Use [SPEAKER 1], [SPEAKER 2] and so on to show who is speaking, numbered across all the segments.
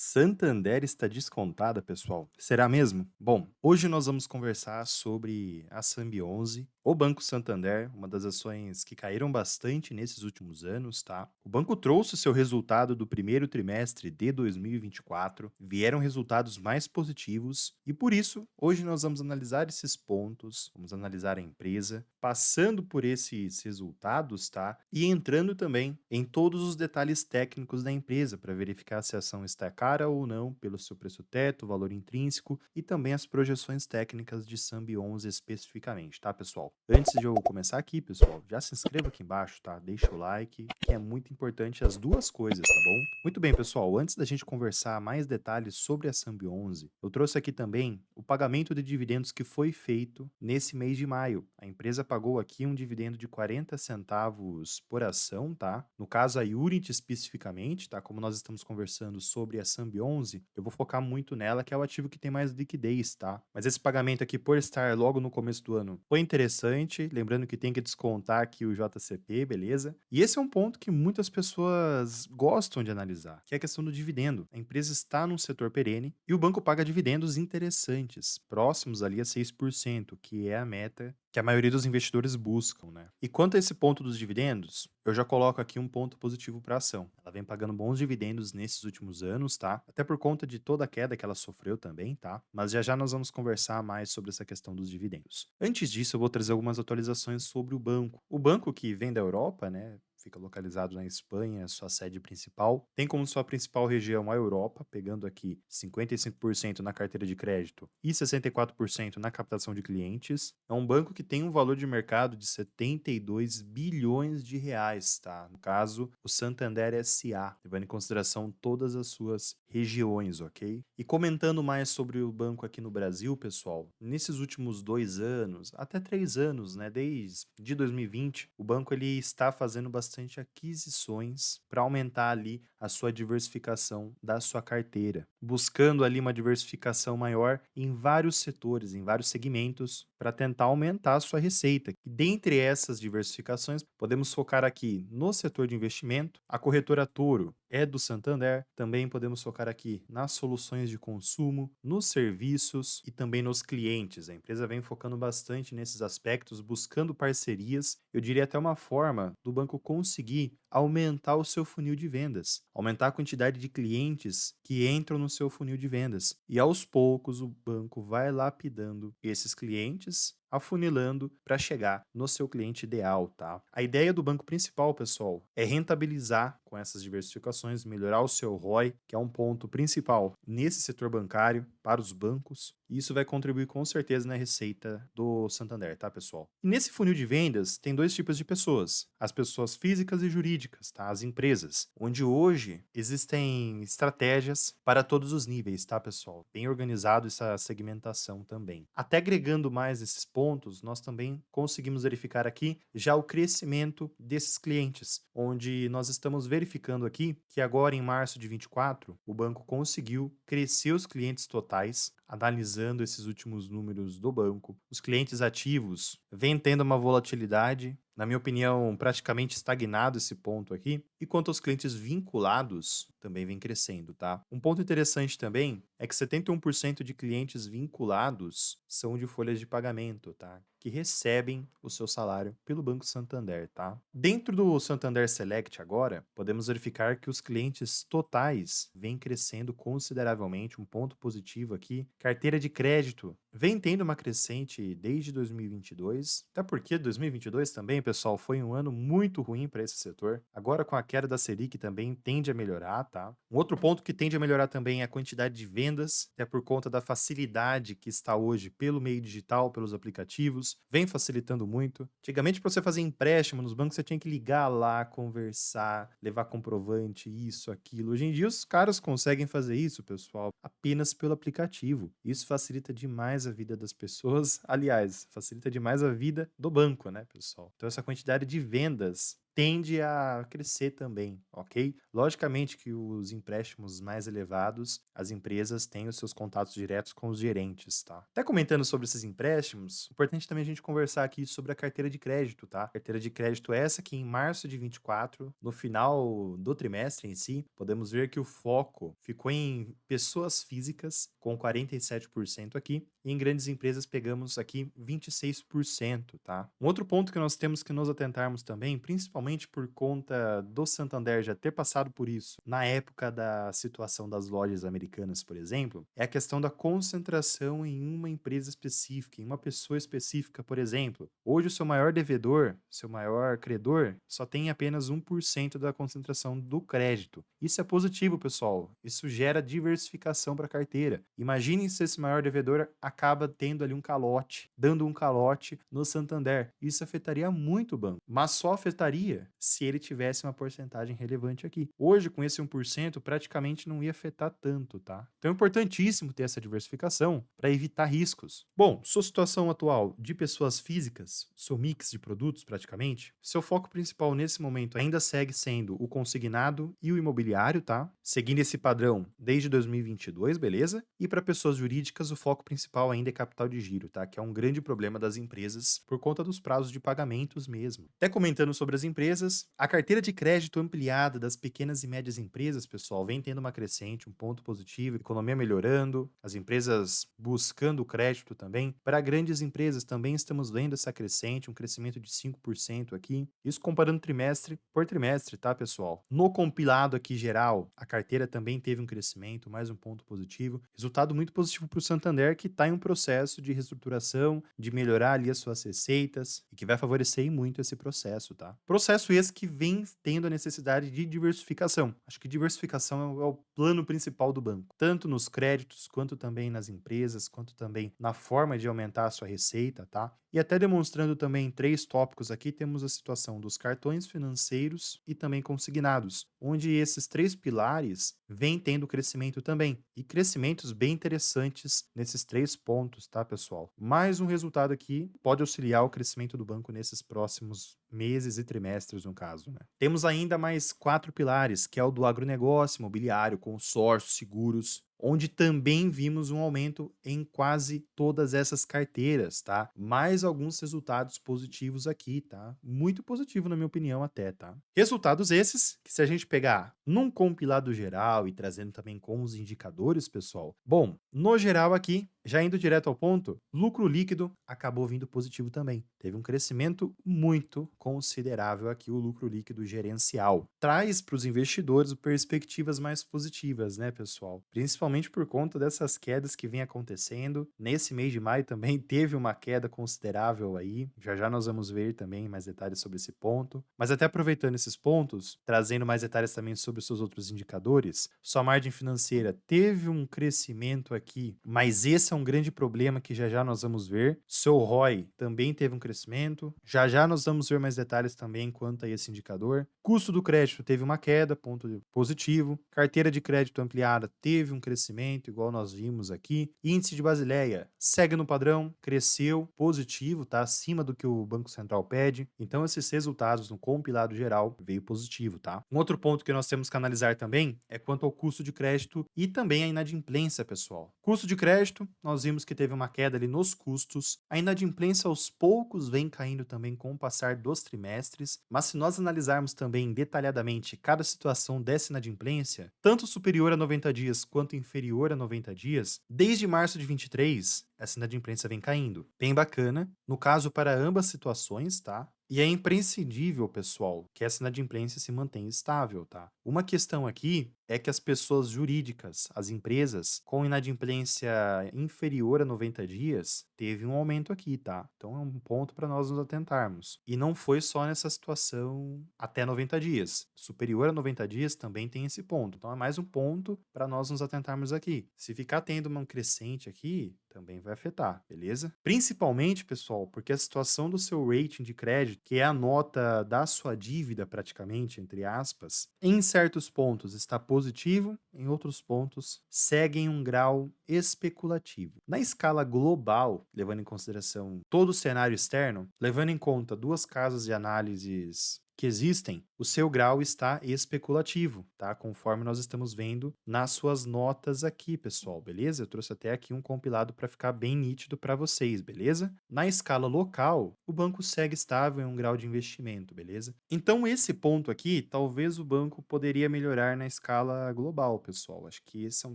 [SPEAKER 1] Santander está descontada, pessoal? Será mesmo? Bom, hoje nós vamos conversar sobre a Sambi11, o Banco Santander, uma das ações que caíram bastante nesses últimos anos, tá? O banco trouxe seu resultado do primeiro trimestre de 2024, vieram resultados mais positivos e por isso, hoje nós vamos analisar esses pontos, vamos analisar a empresa, passando por esses resultados, tá? E entrando também em todos os detalhes técnicos da empresa para verificar se a ação está cara ou não pelo seu preço teto, valor intrínseco e também as projeções técnicas de Sambi 11 especificamente, tá, pessoal? Antes de eu começar aqui, pessoal, já se inscreva aqui embaixo, tá? Deixa o like, que é muito importante as duas coisas, tá bom? Muito bem, pessoal, antes da gente conversar mais detalhes sobre a Sambi 11, eu trouxe aqui também o pagamento de dividendos que foi feito nesse mês de maio. A empresa pagou aqui um dividendo de 40 centavos por ação, tá? No caso, a Unity especificamente, tá? Como nós estamos conversando sobre a Sambi 11, eu vou focar muito nela, que é o ativo que tem mais liquidez, tá? Mas esse pagamento aqui, por estar logo no começo do ano, foi interessante. Lembrando que tem que descontar aqui o JCP, beleza? E esse é um ponto que muitas pessoas gostam de analisar, que é a questão do dividendo. A empresa está num setor perene e o banco paga dividendos interessantes, próximos ali a 6%, que é a meta que a maioria dos investidores buscam, né? E quanto a esse ponto dos dividendos, eu já coloco aqui um ponto positivo para a ação. Ela vem pagando bons dividendos nesses últimos anos, tá? Até por conta de toda a queda que ela sofreu também, tá? Mas já já nós vamos conversar mais sobre essa questão dos dividendos. Antes disso, eu vou trazer algumas atualizações sobre o banco. O banco que vem da Europa, né? Fica localizado na Espanha, sua sede principal. Tem como sua principal região a Europa, pegando aqui 55% na carteira de crédito e 64% na captação de clientes. É um banco que tem um valor de mercado de 72 bilhões de reais, tá? No caso, o Santander SA, levando em consideração todas as suas regiões, ok? E comentando mais sobre o banco aqui no Brasil, pessoal, nesses últimos 2 anos, até 3 anos, né, desde 2020, o banco ele está fazendo bastante aquisições para aumentar ali a sua diversificação da sua carteira, buscando ali uma diversificação maior em vários setores, em vários segmentos, para tentar aumentar a sua receita. E dentre essas diversificações, podemos focar aqui no setor de investimento, a corretora Toro é do Santander, também podemos focar aqui nas soluções de consumo, nos serviços e também nos clientes. A empresa vem focando bastante nesses aspectos, buscando parcerias, eu diria até uma forma do banco conseguir aumentar o seu funil de vendas, aumentar a quantidade de clientes que entram no seu funil de vendas. E aos poucos o banco vai lapidando esses clientes, afunilando para chegar no seu cliente ideal, tá? A ideia do banco principal, pessoal, é rentabilizar com essas diversificações, melhorar o seu ROI, que é um ponto principal nesse setor bancário para os bancos. E isso vai contribuir com certeza na receita do Santander, tá, pessoal? E nesse funil de vendas tem dois tipos de pessoas: as pessoas físicas e jurídicas, tá? As empresas, onde hoje existem estratégias para todos os níveis, tá, pessoal? Bem organizado essa segmentação também. Até agregando mais esses pontos, nós também conseguimos verificar aqui já o crescimento desses clientes, onde nós estamos verificando aqui que agora em março de 24, o banco conseguiu crescer os clientes totais, analisando esses últimos números do banco. Os clientes ativos vêm tendo uma volatilidade, na minha opinião, praticamente estagnado esse ponto aqui. E quanto aos clientes vinculados, também vem crescendo, tá? Um ponto interessante também é que 71% de clientes vinculados são de folhas de pagamento, tá? Que recebem o seu salário pelo Banco Santander, tá? Dentro do Santander Select agora, podemos verificar que os clientes totais vêm crescendo consideravelmente, um ponto positivo aqui. Carteira de crédito vem tendo uma crescente desde 2022, até porque 2022 também, pessoal, foi um ano muito ruim para esse setor. Agora com a queda da Selic também tende a melhorar, tá? Um outro ponto que tende a melhorar também é a quantidade de vendas, até por conta da facilidade que está hoje pelo meio digital, pelos aplicativos, vem facilitando muito. Antigamente, para você fazer empréstimo nos bancos, você tinha que ligar lá, conversar, levar comprovante, isso, aquilo. Hoje em dia, os caras conseguem fazer isso, pessoal, apenas pelo aplicativo. Isso facilita demais a vida das pessoas. Aliás, facilita demais a vida do banco, né, pessoal? Então, essa quantidade de vendas tende a crescer também, ok? Logicamente que os empréstimos mais elevados, as empresas têm os seus contatos diretos com os gerentes, tá? Até comentando sobre esses empréstimos, importante também a gente conversar aqui sobre a carteira de crédito, tá? A carteira de crédito é essa que em março de 24, no final do trimestre em si, podemos ver que o foco ficou em pessoas físicas, com 47% aqui, e em grandes empresas pegamos aqui 26%, tá? Um outro ponto que nós temos que nos atentarmos também, principalmente por conta do Santander já ter passado por isso na época da situação das lojas americanas, por exemplo, é a questão da concentração em uma empresa específica, em uma pessoa específica, por exemplo. Hoje o seu maior devedor, seu maior credor, só tem apenas 1% da concentração do crédito. Isso é positivo, pessoal. Isso gera diversificação para a carteira. Imagine se esse maior devedor acaba tendo ali um calote, dando um calote no Santander. Isso afetaria muito o banco, mas só afetaria se ele tivesse uma porcentagem relevante aqui. Hoje, com esse 1%, praticamente não ia afetar tanto, tá? Então é importantíssimo ter essa diversificação para evitar riscos. Bom, sua situação atual de pessoas físicas, seu mix de produtos praticamente, seu foco principal nesse momento ainda segue sendo o consignado e o imobiliário, tá? Seguindo esse padrão desde 2022, beleza? E para pessoas jurídicas, o foco principal ainda é capital de giro, tá? Que é um grande problema das empresas por conta dos prazos de pagamentos mesmo. Até comentando sobre as empresas, a carteira de crédito ampliada das pequenas e médias empresas, pessoal, vem tendo uma crescente, um ponto positivo, economia melhorando, as empresas buscando crédito também. Para grandes empresas também estamos vendo essa crescente, um crescimento de 5% aqui. Isso comparando trimestre por trimestre, tá, pessoal? No compilado aqui geral, a carteira também teve um crescimento, mais um ponto positivo. Resultado muito positivo para o Santander, que está em um processo de reestruturação, de melhorar ali as suas receitas e que vai favorecer muito esse processo, tá? Processo esse que vem tendo a necessidade de diversificação. Acho que diversificação é o plano principal do banco, tanto nos créditos, quanto também nas empresas, quanto também na forma de aumentar a sua receita, tá? E até demonstrando também 3 tópicos aqui, temos a situação dos cartões financeiros e também consignados, onde esses 3 pilares vêm tendo crescimento também, e crescimentos bem interessantes nesses 3 pontos, tá, pessoal? Mais um resultado aqui pode auxiliar o crescimento do banco nesses próximos meses e trimestres, no caso, né? Temos ainda mais 4 pilares, que é o do agronegócio, imobiliário, consórcio, seguros, onde também vimos um aumento em quase todas essas carteiras, tá? Mais alguns resultados positivos aqui, tá? Muito positivo, na minha opinião, até, tá? Resultados esses, que se a gente pegar num compilado geral e trazendo também com os indicadores, pessoal, bom, no geral aqui, já indo direto ao ponto, lucro líquido acabou vindo positivo também. Teve um crescimento muito considerável aqui, o lucro líquido gerencial. Traz para os investidores perspectivas mais positivas, né, pessoal? Principalmente por conta dessas quedas que vem acontecendo. Nesse mês de maio também teve uma queda considerável aí. Já já nós vamos ver também mais detalhes sobre esse ponto. Mas até aproveitando esses pontos, trazendo mais detalhes também sobre os seus outros indicadores, sua margem financeira teve um crescimento aqui, mas esse é um grande problema que já já nós vamos ver. Seu ROI também teve um crescimento. Já já nós vamos ver mais detalhes também quanto a esse indicador. Custo do crédito teve uma queda, ponto positivo. Carteira de crédito ampliada teve um crescimento, igual nós vimos aqui. Índice de Basileia segue no padrão, cresceu, positivo, tá acima do que o Banco Central pede. Então esses resultados no compilado geral veio positivo, tá? Um outro ponto que nós temos que analisar também é quanto ao custo de crédito e também a inadimplência, pessoal. Custo de crédito, nós vimos que teve uma queda ali nos custos. A inadimplência aos poucos vem caindo também com o passar dos trimestres, mas se nós analisarmos também detalhadamente cada situação dessa inadimplência, tanto superior a 90 dias quanto inferior a 90 dias, desde março de 23, essa inadimplência vem caindo. Bem bacana, no caso para ambas situações, tá? E é imprescindível, pessoal, que essa inadimplência se mantenha estável, tá? Uma questão aqui é que as pessoas jurídicas, as empresas, com inadimplência inferior a 90 dias, teve um aumento aqui, tá? Então é um ponto para nós nos atentarmos. E não foi só nessa situação até 90 dias. Superior a 90 dias também tem esse ponto. Então é mais um ponto para nós nos atentarmos aqui. Se ficar tendo uma crescente aqui, também vai afetar, beleza? Principalmente, pessoal, porque a situação do seu rating de crédito, que é a nota da sua dívida praticamente, entre aspas, em certos pontos está positivo, em outros pontos segue em um grau especulativo. Na escala global, levando em consideração todo o cenário externo, levando em conta duas casas de análises que existem, o seu grau está especulativo, tá? Conforme nós estamos vendo nas suas notas aqui, pessoal, beleza? Eu trouxe até aqui um compilado para ficar bem nítido para vocês, beleza? Na escala local, o banco segue estável em um grau de investimento, beleza? Então, esse ponto aqui, talvez o banco poderia melhorar na escala global, pessoal. Acho que esse é um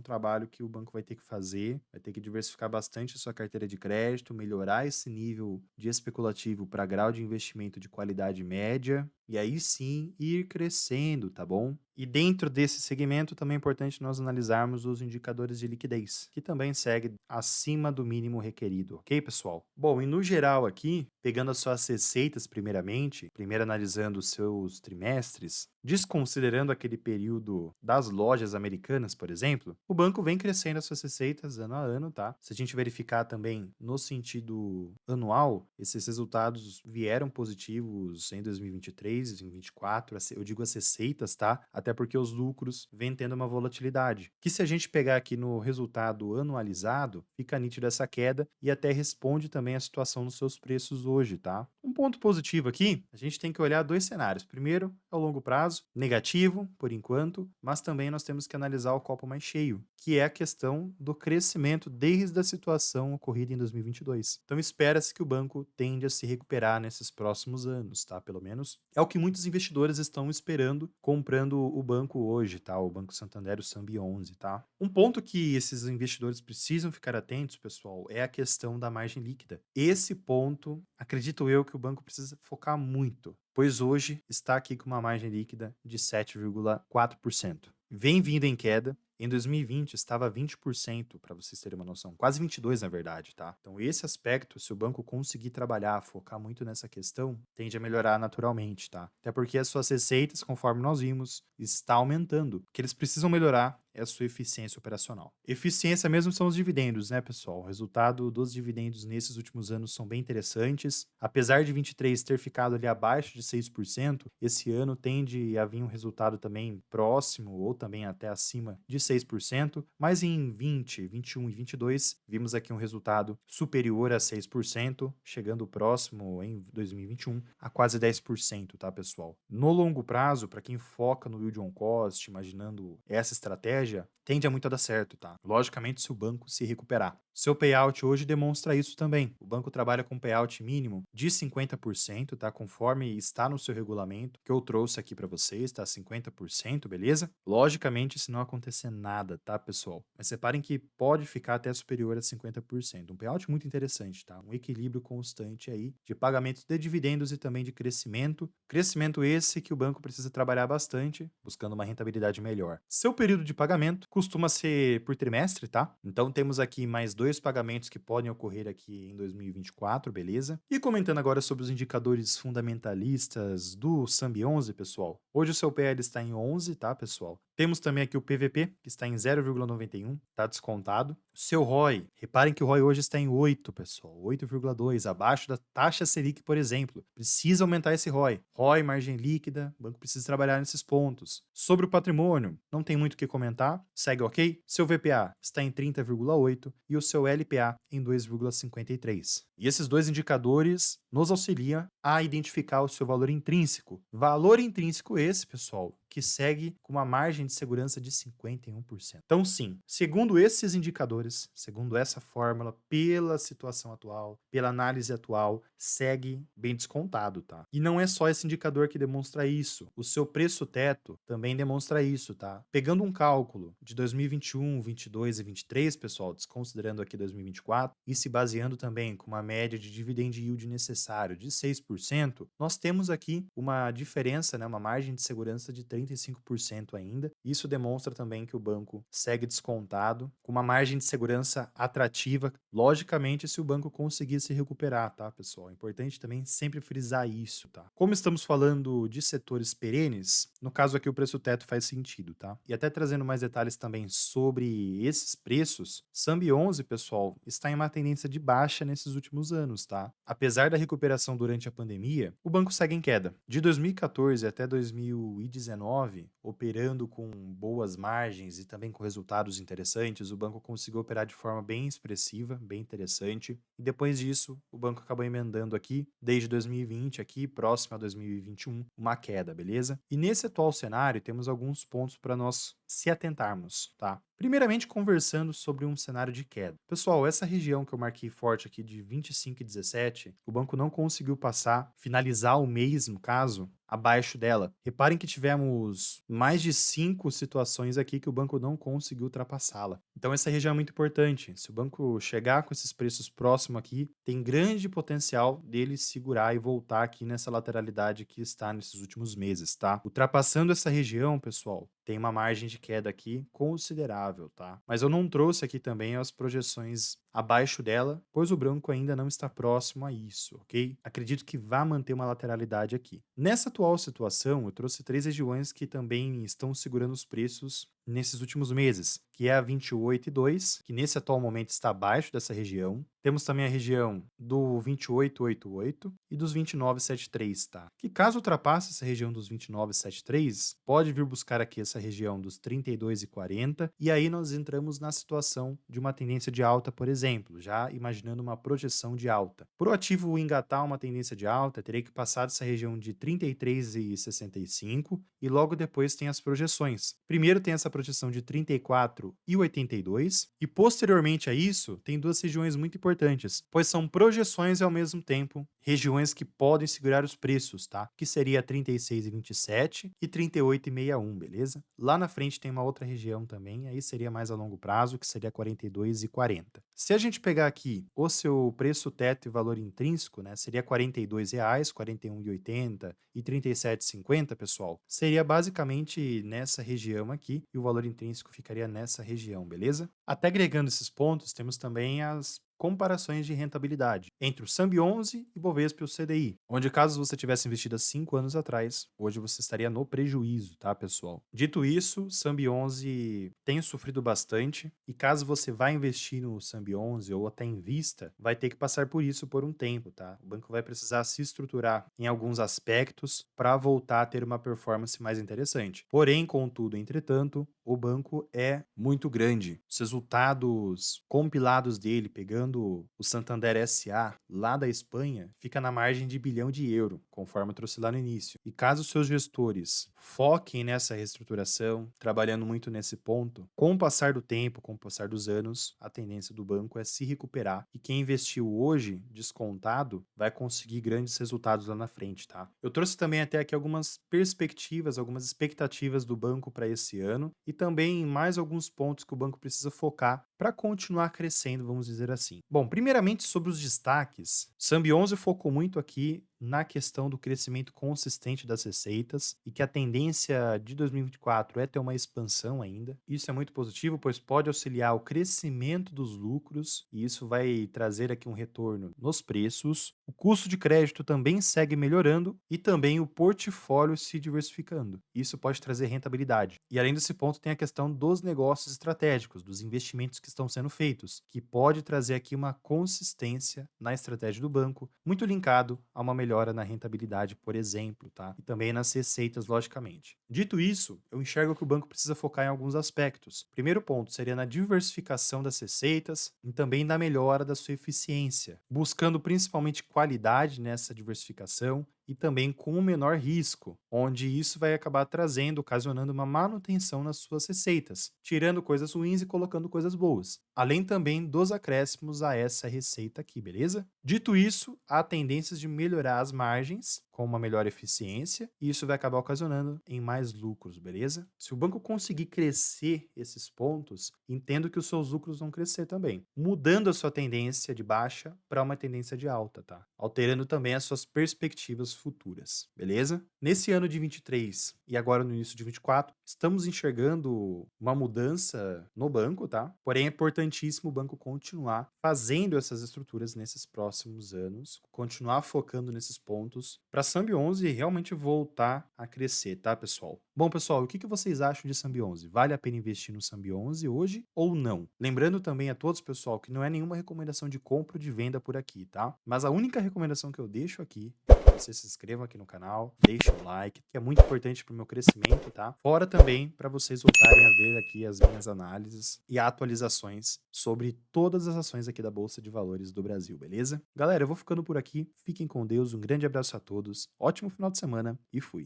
[SPEAKER 1] trabalho que o banco vai ter que fazer, vai ter que diversificar bastante a sua carteira de crédito, melhorar esse nível de especulativo para grau de investimento de qualidade média, e aí sim ir crescendo, tá bom? E dentro desse segmento também é importante nós analisarmos os indicadores de liquidez, que também segue acima do mínimo requerido, ok, pessoal? Bom, e no geral aqui, pegando as suas receitas primeiramente, primeiro analisando os seus trimestres, desconsiderando aquele período das lojas americanas, por exemplo, o banco vem crescendo as suas receitas ano a ano, tá? Se a gente verificar também no sentido anual, esses resultados vieram positivos em 2023, em 2024, eu digo as receitas, tá? Até porque os lucros vêm tendo uma volatilidade. Que se a gente pegar aqui no resultado anualizado, fica nítido essa queda e até responde também a situação dos seus preços hoje, tá? Um ponto positivo aqui, a gente tem que olhar dois cenários. Primeiro, é o longo prazo, negativo por enquanto, mas também nós temos que analisar o copo mais cheio, que é a questão do crescimento desde a situação ocorrida em 2022. Então espera-se que o banco tende a se recuperar nesses próximos anos, tá? Pelo menos é o que muitos investidores estão esperando comprando o banco hoje, tá? O Banco Santander, o Sambi 11, tá? Um ponto que esses investidores precisam ficar atentos, pessoal, é a questão da margem líquida. Esse ponto, acredito eu que o banco precisa focar muito, pois hoje está aqui com uma margem líquida de 7,4%. Vem vindo em queda. Em 2020 estava 20%, para vocês terem uma noção, quase 22 na verdade, tá? Então esse aspecto, se o banco conseguir trabalhar, focar muito nessa questão, tende a melhorar naturalmente, tá? Até porque as suas receitas, conforme nós vimos, está aumentando. O que eles precisam melhorar é a sua eficiência operacional. Eficiência mesmo são os dividendos, né, pessoal? O resultado dos dividendos nesses últimos anos são bem interessantes. Apesar de 23 ter ficado ali abaixo de 6%, esse ano tende a vir um resultado também próximo ou também até acima de 6%, mas em 20, 21 e 22 vimos aqui um resultado superior a 6%, chegando próximo em 2021 a quase 10%, tá, pessoal? No longo prazo, para quem foca no yield on cost, imaginando essa estratégia, tende a muito a dar certo, tá? Logicamente, se o banco se recuperar. Seu payout hoje demonstra isso também. O banco trabalha com payout mínimo de 50%, tá? Conforme está no seu regulamento, que eu trouxe aqui para vocês, tá? 50%, beleza? Logicamente, se não acontecer nada, tá, pessoal? Mas separem que pode ficar até superior a 50%. Um payout muito interessante, tá? Um equilíbrio constante aí de pagamentos de dividendos e também de crescimento. Crescimento esse que o banco precisa trabalhar bastante, buscando uma rentabilidade melhor. Seu período de pagamento costuma ser por trimestre, tá? Então temos aqui mais dois pagamentos que podem ocorrer aqui em 2024, beleza? E comentando agora sobre os indicadores fundamentalistas do Sambi 11, pessoal. Hoje o seu PL está em 11, tá, pessoal? Temos também aqui o PVP, que está em 0,91, tá descontado. Seu ROI, reparem que o ROI hoje está em 8, pessoal, 8,2, abaixo da taxa Selic, por exemplo. Precisa aumentar esse ROI. ROI, margem líquida, o banco precisa trabalhar nesses pontos. Sobre o patrimônio, não tem muito o que comentar, segue ok. Seu VPA está em 30,8 e o seu LPA em 2,53. E esses dois indicadores nos auxiliam a identificar o seu valor intrínseco. Valor intrínseco esse, pessoal, que segue com uma margem de segurança de 51%. Então, sim, segundo esses indicadores, segundo essa fórmula, pela situação atual, pela análise atual, segue bem descontado, tá? E não é só esse indicador que demonstra isso. O seu preço teto também demonstra isso, tá? Pegando um cálculo de 2021, 22 e 23, pessoal, desconsiderando aqui 2024, e se baseando também com uma média de dividend yield necessário de 6%, nós temos aqui uma diferença, né, uma margem de segurança de 35% ainda. Isso demonstra também que o banco segue descontado, com uma margem de segurança atrativa, logicamente, se o banco conseguir se recuperar, tá, pessoal? É importante também sempre frisar isso, tá? Como estamos falando de setores perenes, no caso aqui o preço teto faz sentido, tá? E até trazendo mais detalhes também sobre esses preços, Sambi 11, pessoal, está em uma tendência de baixa nesses últimos anos, tá? Apesar da recuperação durante a pós-pandemia, o banco segue em queda. De 2014 até 2019, operando com boas margens e também com resultados interessantes, o banco conseguiu operar de forma bem expressiva, bem interessante. E depois disso, o banco acabou emendando aqui, desde 2020, aqui próximo a 2021, uma queda, beleza? E nesse atual cenário, temos alguns pontos para nós se atentarmos, tá? Primeiramente, conversando sobre um cenário de queda. Pessoal, essa região que eu marquei forte aqui de 25,17, o banco não conseguiu passar, finalizar o mês, no caso, abaixo dela. Reparem que tivemos mais de 5 situações aqui que o banco não conseguiu ultrapassá-la. Então essa região é muito importante. Se o banco chegar com esses preços próximos aqui, tem grande potencial dele segurar e voltar aqui nessa lateralidade que está nesses últimos meses, tá? Ultrapassando essa região, pessoal, tem uma margem de queda aqui considerável, tá? Mas eu não trouxe aqui também as projeções abaixo dela, pois o branco ainda não está próximo a isso, ok? Acredito que vai manter uma lateralidade aqui. Nessa atual situação, eu trouxe 3 regiões que também estão segurando os preços nesses últimos meses, que é a 28,2, que nesse atual momento está abaixo dessa região. Temos também a região do 28,88 e dos 29,73, tá? Que caso ultrapasse essa região dos 29,73, pode vir buscar aqui essa região dos 32,40 e aí nós entramos na situação de uma tendência de alta, por exemplo, já imaginando uma projeção de alta. Para o ativo engatar uma tendência de alta, terei que passar dessa região de 33,65 e logo depois tem as projeções. Primeiro tem essa projeção de 34,82 e posteriormente a isso tem duas regiões muito importantes, pois são projeções e ao mesmo tempo regiões que podem segurar os preços, tá? Que seria 36,27 e 38,61, beleza? Lá na frente tem uma outra região também, aí seria mais a longo prazo, que seria 42,40. Se a gente pegar aqui o seu preço teto e valor intrínseco, né, seria R$ 42,00, 41,80 e 37,50, pessoal. Seria basicamente nessa região aqui e o valor intrínseco ficaria nessa região, beleza? Até agregando esses pontos, temos também as comparações de rentabilidade entre o Sambi 11 e Bovespa e o CDI, onde caso você tivesse investido há 5 anos atrás, hoje você estaria no prejuízo, tá, pessoal? Dito isso, Sambi 11 tem sofrido bastante e caso você vá investir no Sambi 11 ou até invista, vai ter que passar por isso por um tempo, tá? O banco vai precisar se estruturar em alguns aspectos para voltar a ter uma performance mais interessante. Porém, contudo, entretanto, o banco é muito grande. Os resultados compilados dele, pegando o Santander SA, lá da Espanha, fica na margem de bilhão de euro, conforme eu trouxe lá no início. E caso seus gestores foquem nessa reestruturação, trabalhando muito nesse ponto, com o passar do tempo, com o passar dos anos, a tendência do banco é se recuperar. E quem investiu hoje, descontado, vai conseguir grandes resultados lá na frente, tá? Eu trouxe também até aqui algumas perspectivas, algumas expectativas do banco para esse ano e também mais alguns pontos que o banco precisa focar para continuar crescendo, vamos dizer assim. Bom, primeiramente sobre os destaques, Sambi 11 focou muito aqui na questão do crescimento consistente das receitas e que a tendência de 2024 é ter uma expansão ainda. Isso é muito positivo, pois pode auxiliar o crescimento dos lucros e isso vai trazer aqui um retorno nos preços. O custo de crédito também segue melhorando e também o portfólio se diversificando. Isso pode trazer rentabilidade. E além desse ponto, tem a questão dos negócios estratégicos, dos investimentos que estão sendo feitos, que pode trazer aqui uma consistência na estratégia do banco, muito linkado a uma melhora na rentabilidade, por exemplo, tá? E também nas receitas, logicamente. Dito isso, eu enxergo que o banco precisa focar em alguns aspectos. Primeiro ponto seria na diversificação das receitas e também na melhora da sua eficiência, buscando principalmente qualidade nessa diversificação e também com o menor risco, onde isso vai acabar trazendo, ocasionando uma manutenção nas suas receitas, tirando coisas ruins e colocando coisas boas, além também dos acréscimos a essa receita aqui, beleza? Dito isso, há tendências de melhorar as margens com uma melhor eficiência e isso vai acabar ocasionando em mais lucros, beleza? Se o banco conseguir crescer esses pontos, entendo que os seus lucros vão crescer também, mudando a sua tendência de baixa para uma tendência de alta, tá? Alterando também as suas perspectivas futuras, beleza? Nesse ano de 23 e agora no início de 24, estamos enxergando uma mudança no banco, tá? Porém, é importantíssimo o banco continuar fazendo essas estruturas nesses próximos anos, continuar focando nesses pontos para a Sambi 11 realmente voltar a crescer, tá, pessoal? Bom, pessoal, o que vocês acham de Sambi 11? Vale a pena investir no Sambi 11 hoje ou não? Lembrando também a todos, pessoal, que não é nenhuma recomendação de compra ou de venda por aqui, tá? Mas a única recomendação que eu deixo aqui vocês se inscrevam aqui no canal, deixem um like, que é muito importante para o meu crescimento, tá? Fora também para vocês voltarem a ver aqui as minhas análises e atualizações sobre todas as ações aqui da Bolsa de Valores do Brasil, beleza? Galera, eu vou ficando por aqui. Fiquem com Deus, um grande abraço a todos, ótimo final de semana e fui.